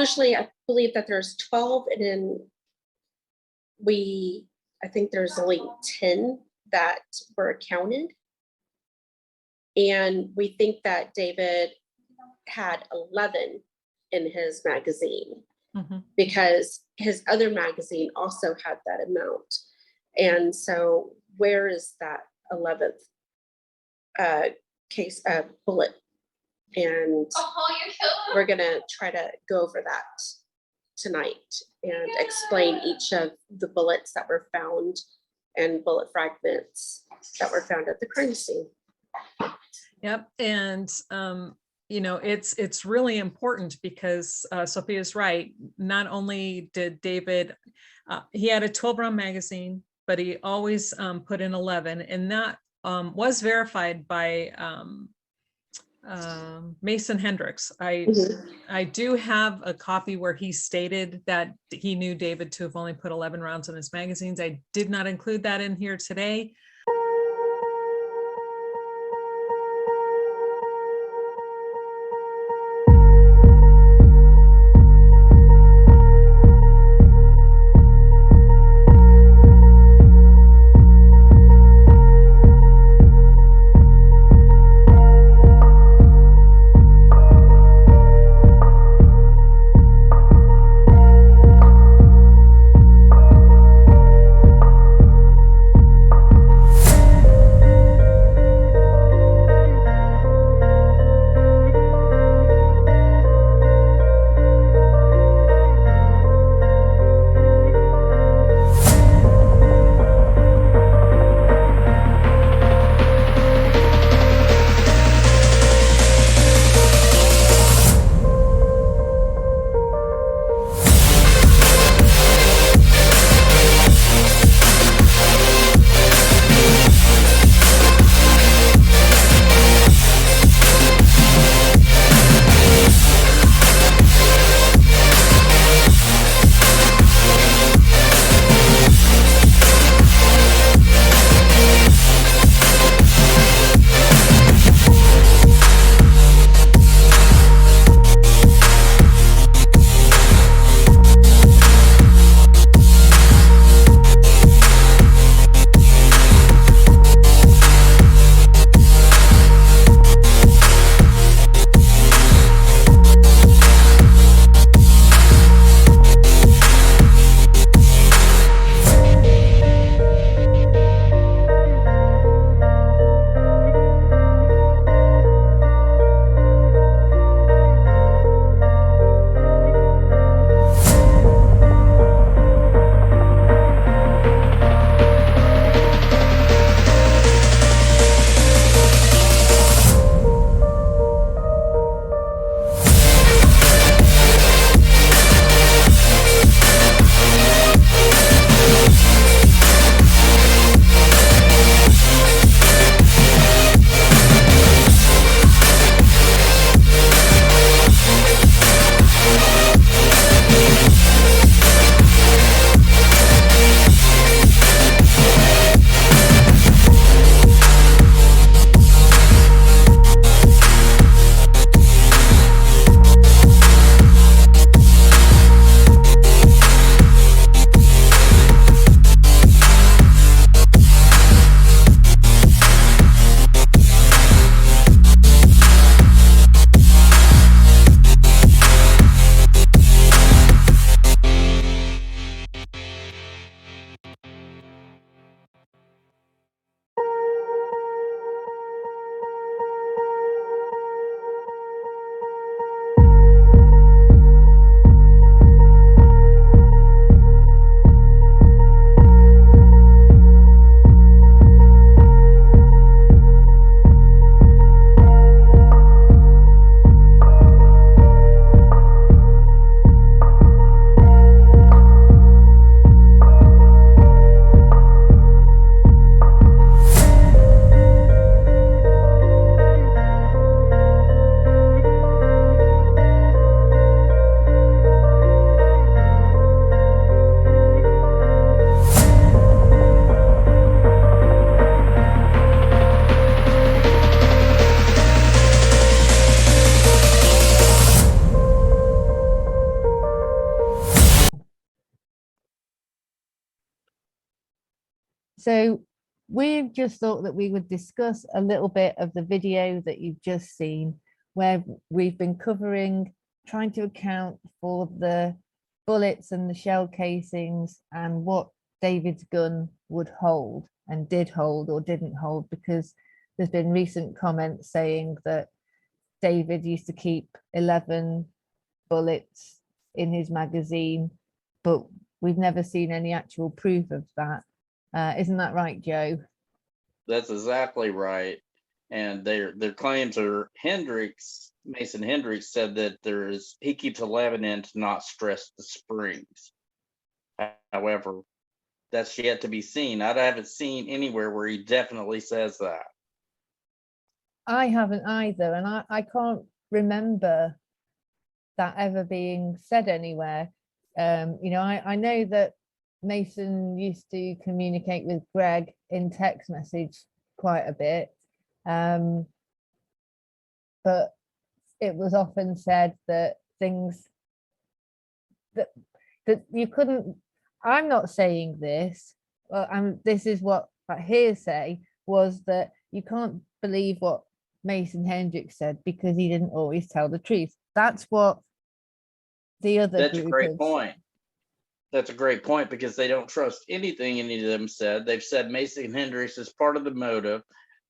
usually, I believe that there's 12, and then I think there's only 10 that were counted. And we think that David had 11 in his magazine because his other magazine also had that amount. And so where is that 11th bullet? And we're going to try to go over that tonight and explain each of the bullets that were found and bullet fragments that were found at the crime scene. Yep. And, it's really important because Sophia's right. Not only did David, he had a 12-round magazine, but he always put in 11, and that was verified by Mason Hendricks. I do have a copy where he stated that he knew David to have only put 11 rounds in his magazines. I did not include that in here today. So we've just thought that we would discuss a little bit of the video that you've just seen, where we've been covering, trying to account for the bullets and the shell casings and what David's gun would hold and did hold or didn't hold, because there's been recent comments saying that David used to keep 11 bullets in his magazine, but we've never seen any actual proof of that. Isn't that right, Joe? That's exactly right. And their claims are Mason Hendricks said that he keeps 11 in to not stress the springs. However, that's yet to be seen. I haven't seen anywhere where he definitely says that. I haven't either, and I can't remember that ever being said anywhere. You know, I know that Mason used to communicate with Greg in text message quite a bit, but it was often said that things that you couldn't. I'm not saying this, this is what hearsay was, that you can't believe what Mason Hendricks said because he didn't always tell the truth. That's what the other That's a great group point. That's a great point, because they don't trust anything any of them said. They've said Mason Hendricks is part of the motive,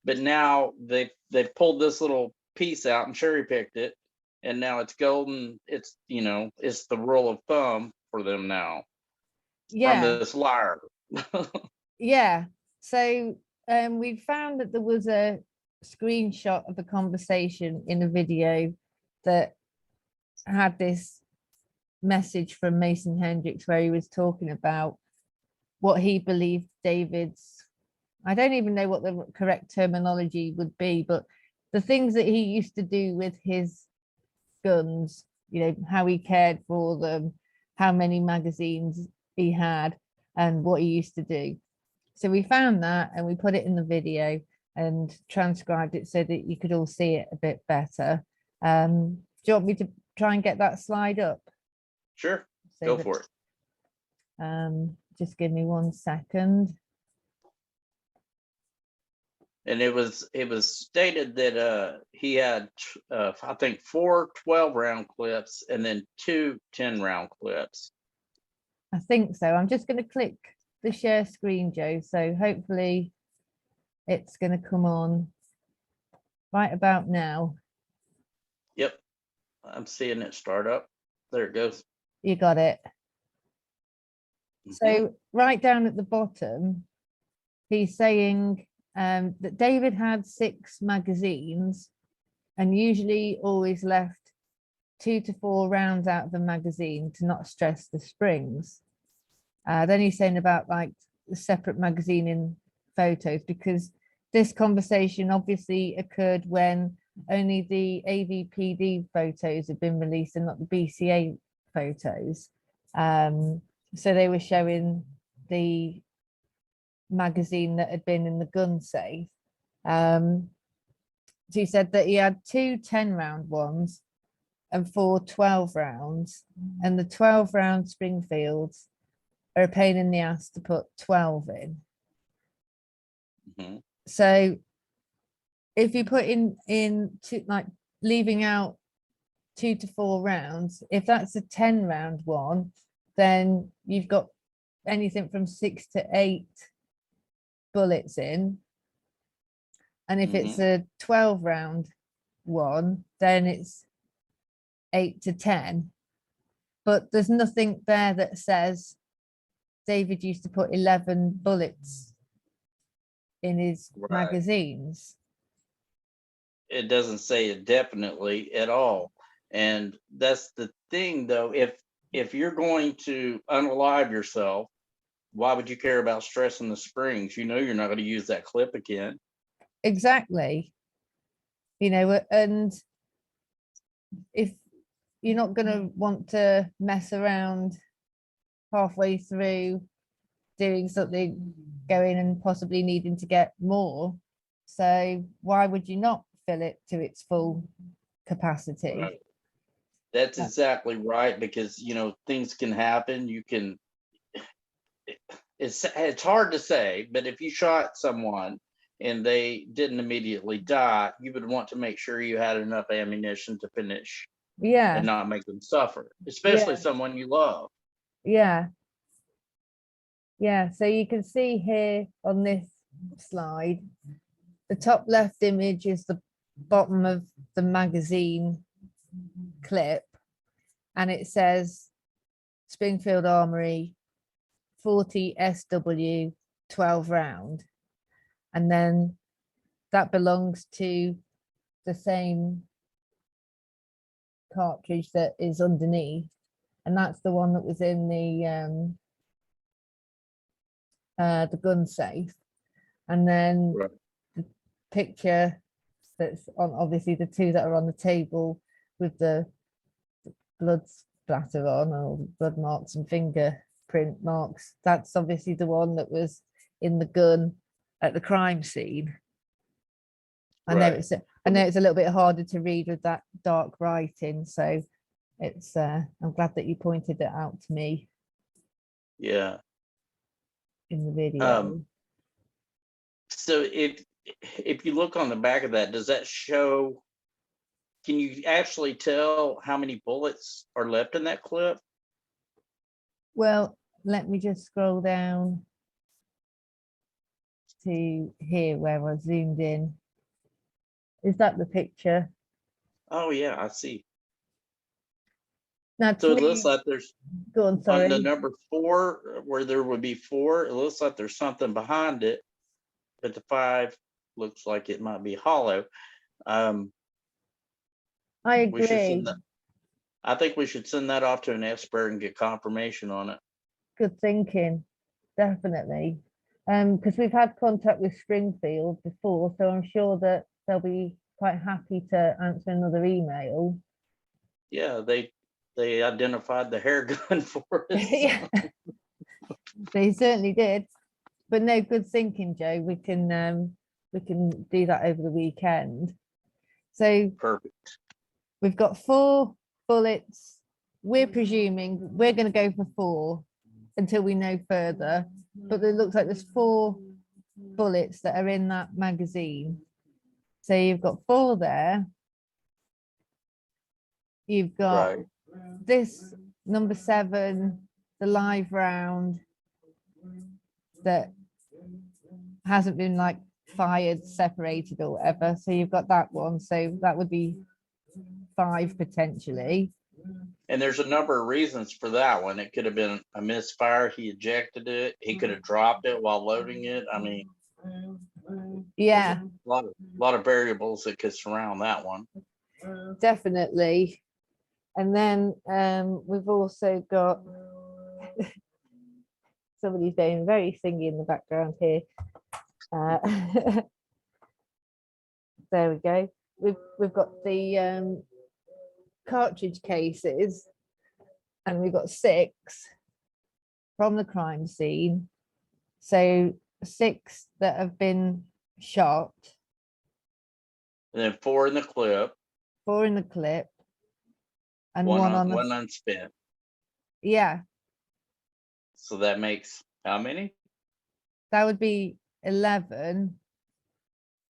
but now they've pulled this little piece out and cherry picked it, and now it's golden. It's, you know, it's the rule of thumb for them now. Yeah. From this liar. Yeah. So we found that there was a screenshot of a conversation in a video that had this message from Mason Hendricks where he was talking about what he believed David's, I don't even know what the correct terminology would be, but the things that he used to do with his guns, you know, how he cared for them, how many magazines he had, and what he used to do. So we found that and we put it in the video and transcribed it so that you could all see it a bit better. Do you want me to try and get that slide up? Sure, So go that, for it. Just give me 1 second. And it was stated that he had I think 4 12-round clips and then 2 10-round clips. I think so. I'm just going to click the share screen, Joe. So hopefully it's going to come on right about now. Yep, I'm seeing it start up. There it goes. You got it. So right down at the bottom, he's saying that David had 6 magazines and usually always left 2 to 4 rounds out of the magazine to not stress the springs. Then he's saying about like the separate magazine in photos, because this conversation obviously occurred when only the AVPD photos had been released and not the BCA photos. So they were showing the magazine that had been in the gun safe. So he said that he had 2 10-round ones and 4 12 rounds, and the 12-round Springfields are a pain in the ass to put 12 in. So if you put in two, like leaving out 2 to 4 rounds, if that's a 10-round one, then you've got anything from 6 to 8 bullets in. And if it's a 12-round one, then it's 8 to 10. But there's nothing there that says David used to put 11 bullets in his magazines. It doesn't say it definitely at all. And that's the thing, though. If you're going to unalive yourself, why would you care about stressing the springs? You know you're not going to use that clip again. Exactly. You know, and if you're not going to want to mess around halfway through doing something, going and possibly needing to get more, so why would you not fill it to its full capacity? Right. That's exactly right, because you know things can happen. You can, it's hard to say, but if you shot someone and they didn't immediately die, you would want to make sure you had enough ammunition to finish Yeah, and not make them suffer, especially someone you love. yeah, yeah. So you can see here on this slide, the top left image is the bottom of the magazine clip, and it says Springfield Armory 40 SW 12 round, and then that belongs to the same cartridge that is underneath, and that's the one that was in the gun safe. And then Right. the picture that's on, obviously the two that are on the table with the blood splatter on, or blood marks and fingerprint marks, that's obviously the one that was in the gun at the crime scene. I know Right. it's a little bit harder to read with that dark writing, so it's I'm glad that you pointed it out to me Yeah. in the video. So if you look on the back of that, does that show? Can you actually tell how many bullets are left in that clip? Well, let me just scroll down to here where I zoomed in. Is that the picture? Oh yeah, I see. Now, So it looks like there's go on, on sorry. the number 4 where there would be 4. It looks like there's something behind it, but the 5 looks like it might be hollow. I We should send agree. that. I think we should send that off to an expert and get confirmation on it. Good thinking, definitely. Because we've had contact with Springfield before, so I'm sure that they'll be quite happy to answer another email. Yeah, they identified the hair gun for us. Yeah, they certainly did. But no, good thinking, Joe. We can do that over the weekend. So Perfect. we've got 4 bullets. We're presuming we're going to go for 4 until we know further. But it looks like there's 4 bullets that are in that magazine. So you've got 4 there. You've got Right. this number 7, the live round that hasn't been like fired, separated or whatever. So you've got that one. So that would be 5 potentially. And there's a number of reasons for that one. It could have been a misfire. He ejected it. He could have dropped it while loading it. I mean, Yeah, a lot of variables that could surround that one. definitely. And then we've also got somebody's doing very thingy in the background here. There we go. We've got the cartridge cases, and we've got 6 from the crime scene. So 6 that have been shot, And then 4 in the clip, 4 in the clip, and one one on the one unspent. yeah, So that makes how many? that would be 11.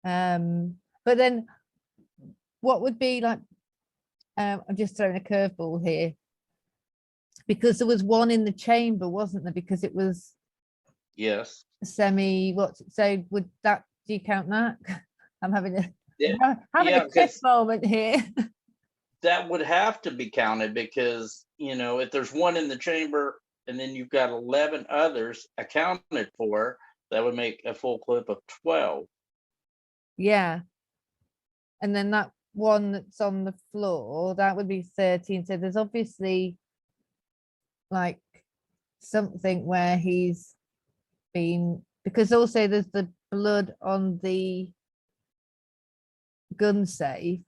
But then what would be like, I'm just throwing a curveball here, because there was 1 in the chamber, wasn't there? Because it was Yes. so would that, do you count that? I'm having a Yeah, a cliff moment here. that would have to be counted because, if there's 1 in the chamber and then you've got 11 others accounted for, that would make a full clip of 12. Yeah. And then that one that's on the floor, that would be 13. So there's obviously like something where he's been, because also there's the blood on the gun safe.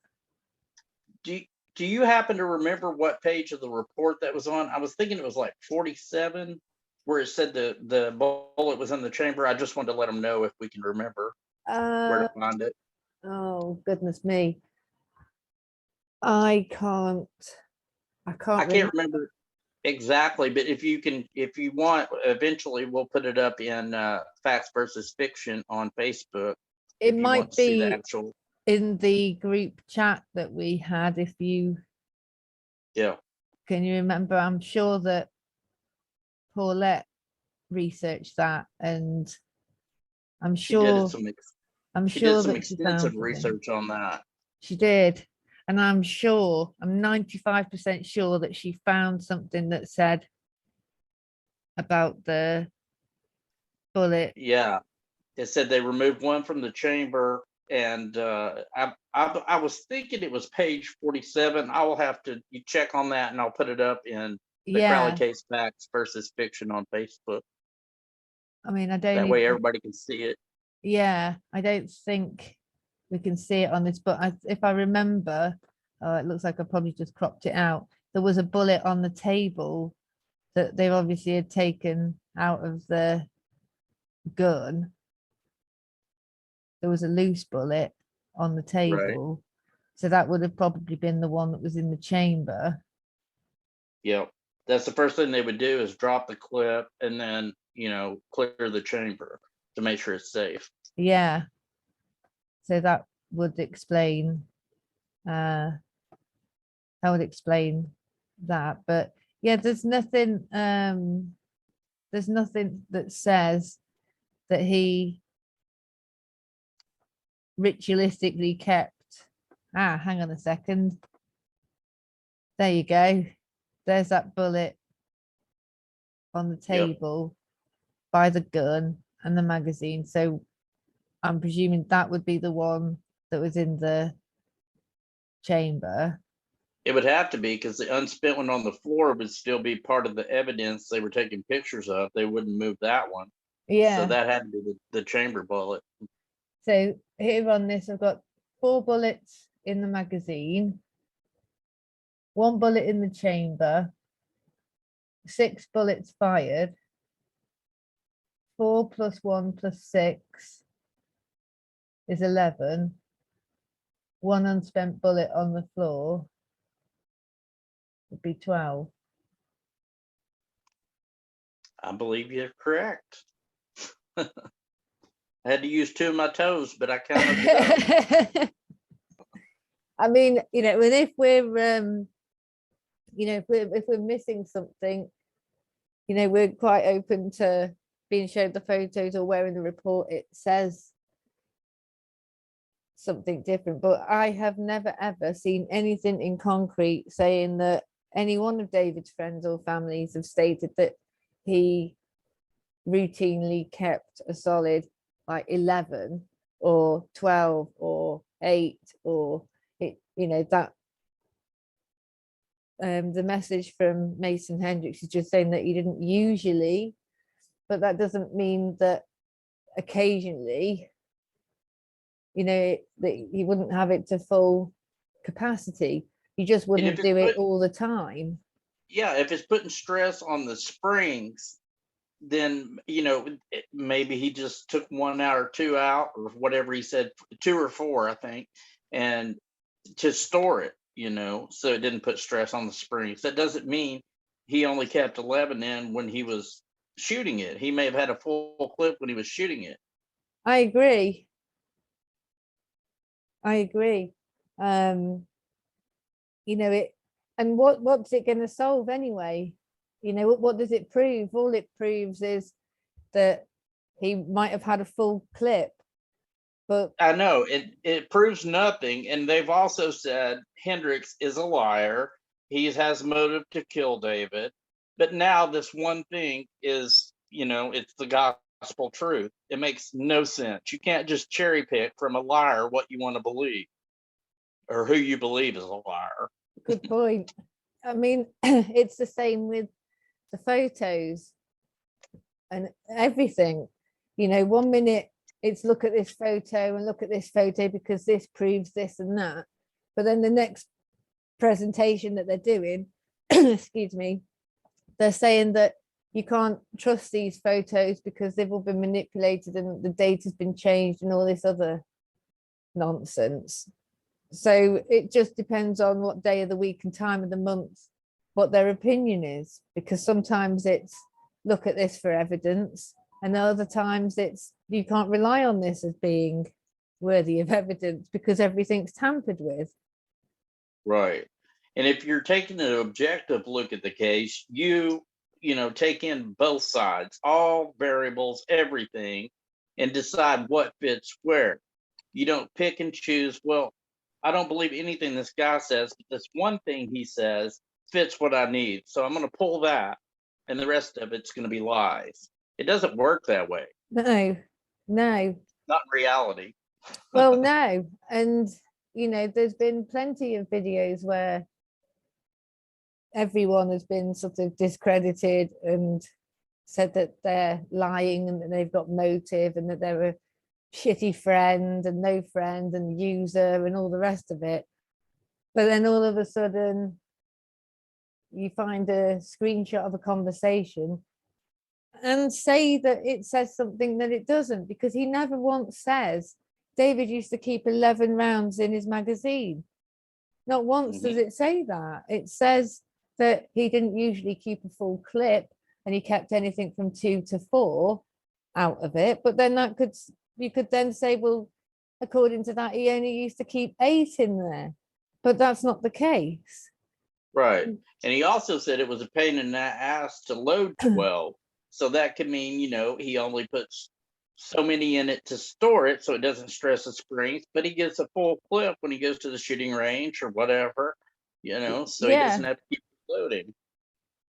Do you happen to remember what page of the report that was on? I was thinking it was like 47, where it said the bullet was in the chamber. I just wanted to let them know if we can remember where to find it. Oh goodness me. I can't I can't remember Exactly, but if you want, eventually we'll put it up in Facts versus Fiction on Facebook. It if you want might to see the be actual, in the group chat that we had, if you yeah, can you remember. I'm sure that Paulette researched that, and I'm she did sure some that she extensive found something. research on that. She did. And I'm 95% sure that she found something that said about the bullet. Yeah, it said they removed one from the chamber, and I was thinking it was page 47. I will have to check on that, and I'll put it up in the Crowley Yeah. Case Facts versus Fiction on Facebook. I mean, I don't That way even, everybody can see it. yeah, I don't think we can see it on this, but if I remember, it looks like I probably just cropped it out. There was a bullet on the table that they obviously had taken out of the gun. There was a loose bullet on the table. So that would have probably been the one that was in the chamber. Yep. That's the first thing they would do, is drop the clip and then, clear the chamber to make sure it's safe. Yeah. So that would explain that. But yeah, there's nothing that says that he ritualistically kept. Hang on a second. There you go. There's that bullet on the table by the gun and the magazine. So I'm presuming that would be the one that was in the chamber. It would have to be, because the unspent one on the floor would still be part of the evidence they were taking pictures of. They wouldn't move that one. Yeah. So that had to be the chamber bullet. So here on this, I've got 4 bullets in the magazine, 1 bullet in the chamber, 6 bullets fired, 4 + 1 + 6 is 11, 1 unspent bullet on the floor would be 12. I believe you're correct. I had to use 2 of my toes, but I counted it up. I mean, and if we're if we're missing something, we're quite open to being showed the photos, or where in the report it says something different. But I have never ever seen anything in concrete saying that any one of David's friends or families have stated that he routinely kept a solid like 11 or 12 or 8, or that the message from Mason Hendricks is just saying that he didn't usually, but that doesn't mean that occasionally, that he wouldn't have it to full capacity. He just wouldn't do it all the time. Yeah, if it's putting stress on the springs, then maybe he just took 1 out or 2 out, or whatever he said, 2 or 4, I think, and to store it, so it didn't put stress on the springs. That doesn't mean he only kept 11 in when he was shooting it. He may have had a full clip when he was shooting it. I agree. It, and what's it going to solve anyway? What does it prove? All it proves is that he might have had a full clip. But I know it proves nothing. And they've also said Hendricks is a liar. He has motive to kill David. But now this one thing is, it's the gospel truth. It makes no sense. You can't just cherry pick from a liar what you want to believe, or who you believe is a liar. Good point. I mean, it's the same with the photos and everything. 1 minute it's look at this photo and look at this photo because this proves this and that. But then the next presentation that they're doing, excuse me, they're saying that you can't trust these photos because they've all been manipulated and the data's been changed and all this other nonsense. So it just depends on what day of the week and time of the month what their opinion is, because sometimes it's look at this for evidence, and other times it's you can't rely on this as being worthy of evidence because everything's tampered with. Right. And if you're taking an objective look at the case, you know, take in both sides, all variables, everything, and decide what fits where. You don't pick and choose, well, I don't believe anything this guy says, but this one thing he says fits what I need. So I'm going to pull that, and the rest of it's going to be lies. It doesn't work that way. No, Not in reality. well, no. And, you know, there's been plenty of videos where everyone has been sort of discredited and said that they're lying and that they've got motive and that they're a shitty friend and no friend and user and all the rest of it. But then all of a sudden you find a screenshot of a conversation and say that it says something that it doesn't, because he never once says David used to keep 11 rounds in his magazine. Not once does it say that. It says that he didn't usually keep a full clip and he kept anything from 2 to 4 out of it. But then you could then say, well, according to that, he only used to keep 8 in there. But that's not the case. Right. And he also said it was a pain in the ass to load 12. So that could mean, you know, he only puts so many in it to store it so it doesn't stress the springs, but he gets a full clip when he goes to the shooting range or whatever, you know, so he doesn't have to keep loading.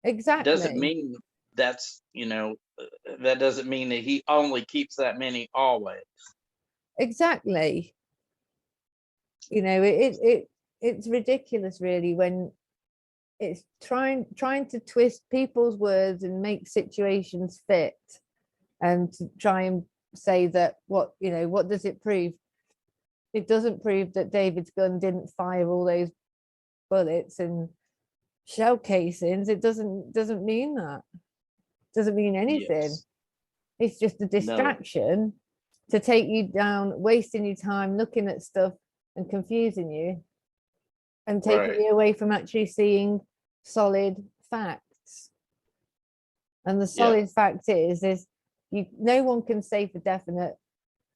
Exactly. Doesn't mean that's, you know, that doesn't mean that he only keeps that many always. Exactly. You know, it's ridiculous really when it's trying to twist people's words and make situations fit, and to try and say that what does it prove? It doesn't prove that David's gun didn't fire all those bullets and shell casings. It doesn't mean that. It doesn't mean anything. Yes. It's just a distraction to take you down, wasting your time looking at stuff and confusing you and taking you away from actually seeing solid facts. And the solid fact is no one can say for definite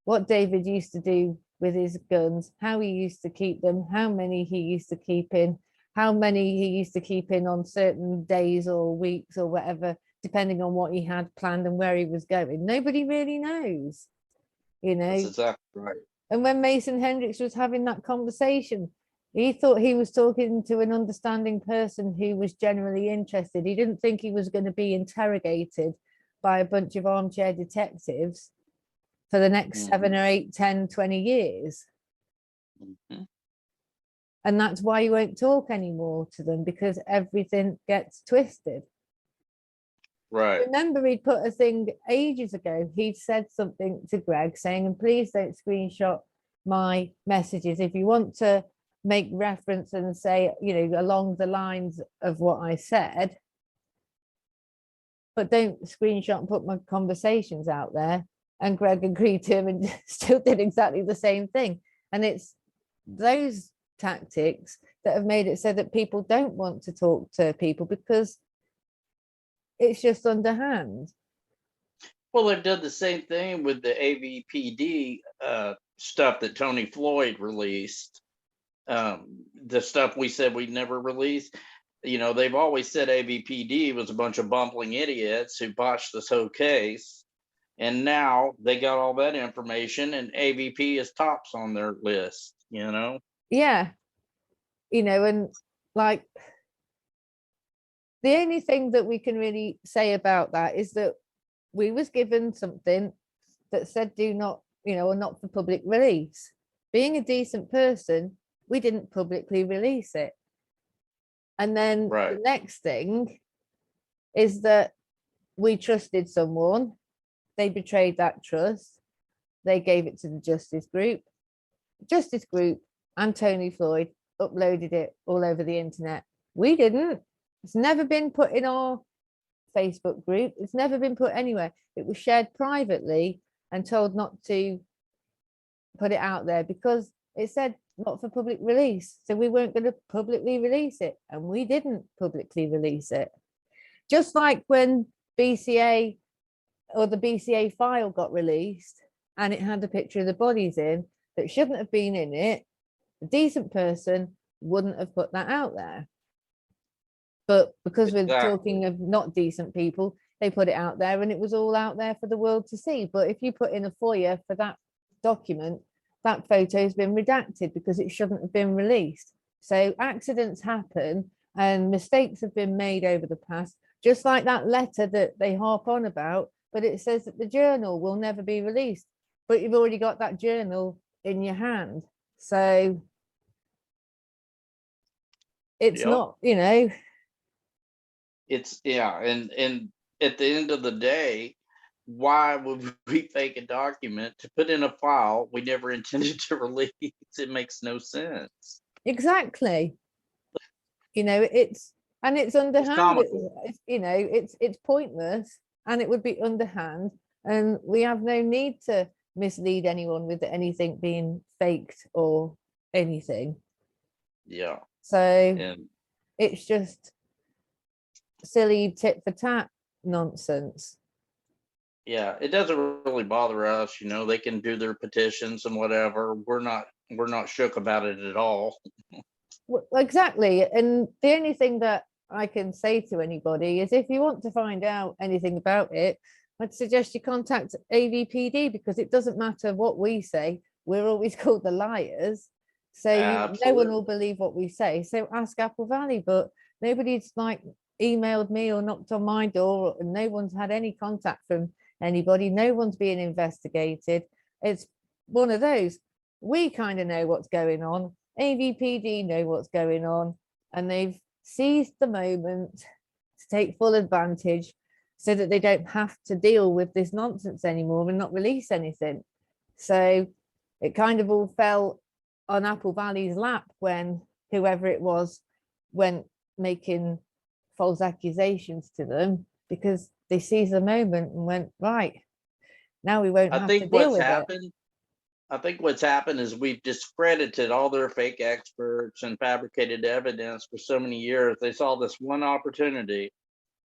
what David used to do with his guns, how he used to keep them, how many he used to keep in, how many he used to keep in on certain days or weeks or whatever, depending on what he had planned and where he was going. Nobody really knows, you know. That's exactly right. And when Mason Hendricks was having that conversation, he thought he was talking to an understanding person who was generally interested. He didn't think he was going to be interrogated by a bunch of armchair detectives for the next 7 or 8, 10, 20 years. And that's why he won't talk anymore to them, because everything gets twisted. Right. Remember, he'd put a thing ages ago. He'd said something to Greg saying, and please don't screenshot my messages. If you want to make reference and say, you know, along the lines of what I said, but don't screenshot and put my conversations out there. And Greg agreed to him and still did exactly the same thing. And it's those tactics that have made it so that people don't want to talk to people, because it's just underhand. Well, they've done the same thing with the AVPD stuff that Tony Floyd released. The stuff we said we'd never release. You know, they've always said AVPD was a bunch of bumbling idiots who botched this whole case. And now they got all that information and AVP is tops on their list, you know? Yeah. You know, and like, the only thing that we can really say about that is that we was given something that said do not, you know, or not for public release. Being a decent person, we didn't publicly release it. And then the next thing is that we trusted someone, they betrayed that trust, they gave it to the Justice Group and Tony Floyd uploaded it all over the internet. We didn't. It's never been put in our Facebook group. It's never been put anywhere. It was shared privately and told not to put it out there because it said not for public release. So we weren't going to publicly release it, and we didn't publicly release it. Just like when BCA or the BCA file got released and it had a picture of the bodies in that shouldn't have been in it, a decent person wouldn't have put that out there. But because we're talking of not decent people, they put it out there and it was all out there for the world to see. But if you put in a FOIA for that document, that photo has been redacted because it shouldn't have been released. So accidents happen and mistakes have been made over the past, just like that letter that they harp on about, but it says that the journal will never be released, but you've already got that journal in your hand. So it's not, you know. It's, yeah, and at the end of the day, why would we fake a document to put in a file we never intended to release? It makes no sense. Exactly. You know, it's underhand. You know, it's pointless and it would be underhand, and we have no need to mislead anyone with anything being faked or anything. Yeah. So and it's just silly tit for tat nonsense. Yeah, it doesn't really bother us, you know, they can do their petitions and whatever. We're not shook about it at all. Well, exactly. And the only thing that I can say to anybody is if you want to find out anything about it, I'd suggest you contact AVPD, because it doesn't matter what we say, we're always called the liars. So no one will believe what we say. So ask Apple Valley, but nobody's like emailed me or knocked on my door, and no one's had any contact from anybody. No one's being investigated. It's one of those. We kind of know what's going on. AVPD know what's going on, and they've seized the moment to take full advantage so that they don't have to deal with this nonsense anymore and not release anything. So it kind of all fell on Apple Valley's lap when whoever it was went making false accusations to them, because they seized the moment and went, right, now we won't have to deal with it. I think what's happened is we've discredited all their fake experts and fabricated evidence for so many years. They saw this one opportunity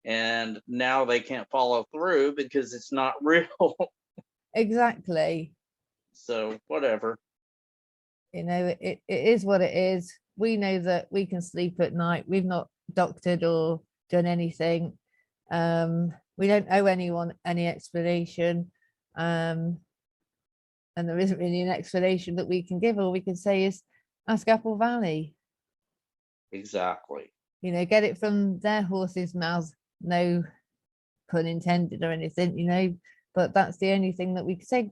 and now they can't follow through because it's not real. Exactly. So whatever. You know, it is what it is. We know that we can sleep at night. We've not doctored or done anything. We don't owe anyone any explanation. And there isn't really an explanation that we can give. All we can say is ask Apple Valley. Exactly. You know, get it from their horse's mouth. No pun intended or anything, you know, but that's the only thing that we can say.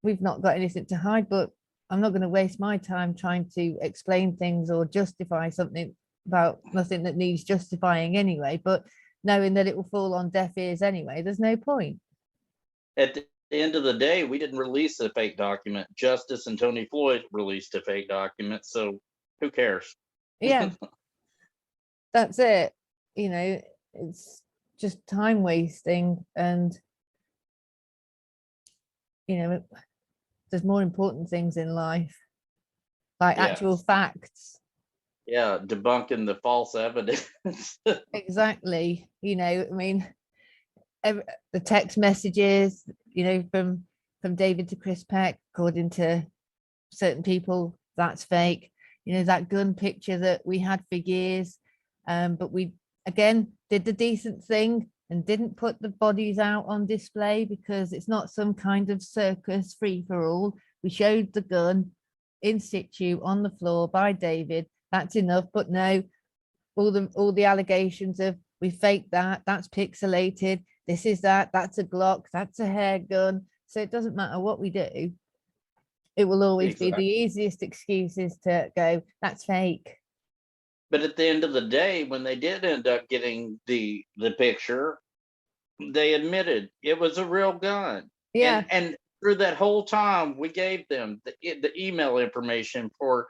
We've not got anything to hide, but I'm not going to waste my time trying to explain things or justify something about nothing that needs justifying anyway, but knowing that it will fall on deaf ears anyway, there's no point. At the end of the day, we didn't release a fake document. Justice and Tony Floyd released a fake document, so who cares? Yeah. That's it. You know, it's just time wasting, and you know, there's more important things in life, like actual facts. Yeah, debunking the false evidence. Exactly. You know, I mean, the text messages, you know, from David to Chris Peck, according to certain people, that's fake. You know, that gun picture that we had for years, but we again did the decent thing and didn't put the bodies out on display because it's not some kind of circus free for all. We showed the gun in situ on the floor by David. That's enough. But no, all the allegations of we faked that, that's pixelated, this is that's a Glock, that's a hair gun. So it doesn't matter what we do, it will always be the easiest excuses to go, that's fake. But at the end of the day, when they did end up getting the picture, they admitted it was a real gun. Yeah. And through that whole time, we gave them the email information for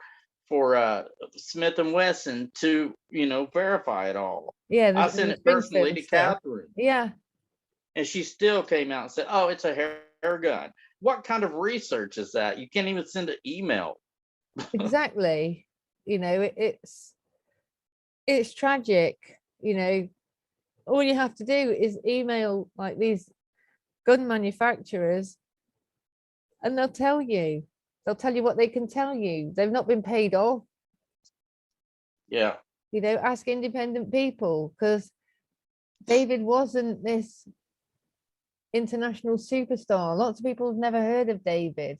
Smith and Wesson to, you know, verify it all. Yeah. I sent it personally to Catherine. Yeah. And she still came out and said, oh, it's a hair gun. What kind of research is that? You can't even send an email. Exactly. You know, it's tragic. You know, all you have to do is email like these gun manufacturers and they'll tell you what they can tell you. They've not been paid off. Yeah. You know, ask independent people, because David wasn't this international superstar. Lots of people have never heard of David.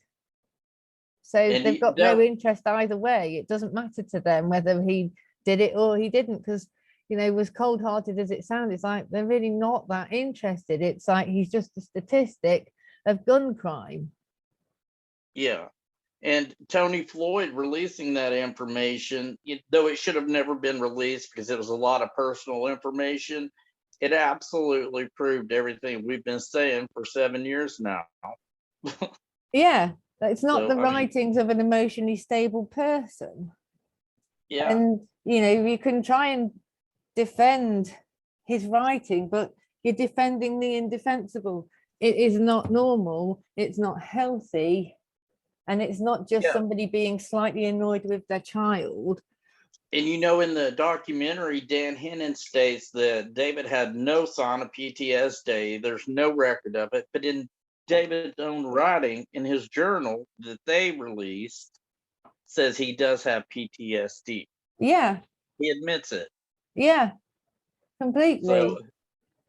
So And they've got no interest either way. It doesn't matter to them whether he did it or he didn't, because, you know, as cold-hearted as it sounds, it's like they're really not that interested. It's like he's just a statistic of gun crime. Yeah. And Tony Floyd releasing that information, though it should have never been released because it was a lot of personal information, it absolutely proved everything we've been saying for 7 years now. Yeah, it's not So, the I mean, writings of an emotionally stable person. yeah. And, you know, you can try and defend his writing, but you're defending the indefensible. It is not normal. It's not healthy. And it's not just Yeah. somebody being slightly annoyed with their child. And you know, in the documentary, Dan Hennon states that David had no sign of PTSD. There's no record of it. But in David's own writing in his journal that they released, says he does have PTSD. Yeah, He admits it. yeah, completely. So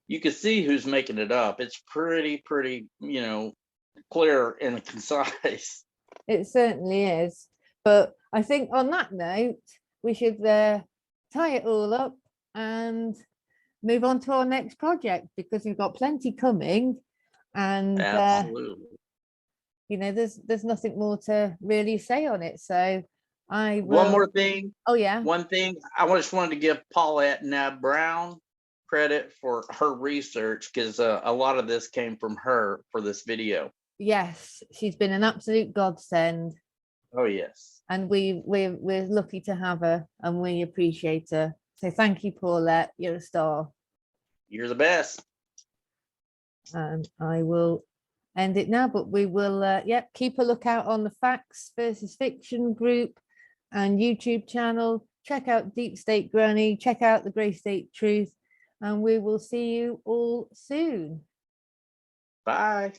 you can see who's making it up. It's pretty, you know, clear and concise. It certainly is. But I think on that note, we should tie it all up and move on to our next project, because we've got plenty coming. And Absolutely. you know, there's nothing more to really say on it. So I will. One more thing. Oh yeah. One thing I just wanted to give Paulette Nab Brown credit for her research, because a lot of this came from her for this video. Yes, she's been an absolute godsend. Oh yes. And we're lucky to have her, and we appreciate her. So thank you, Paulette. You're a star. You're the best. And I will end it now, but we will keep a lookout on the Facts versus Fiction group and YouTube channel. Check out Deep State Granny, check out the Grey State Truth, and we will see you all soon. Bye.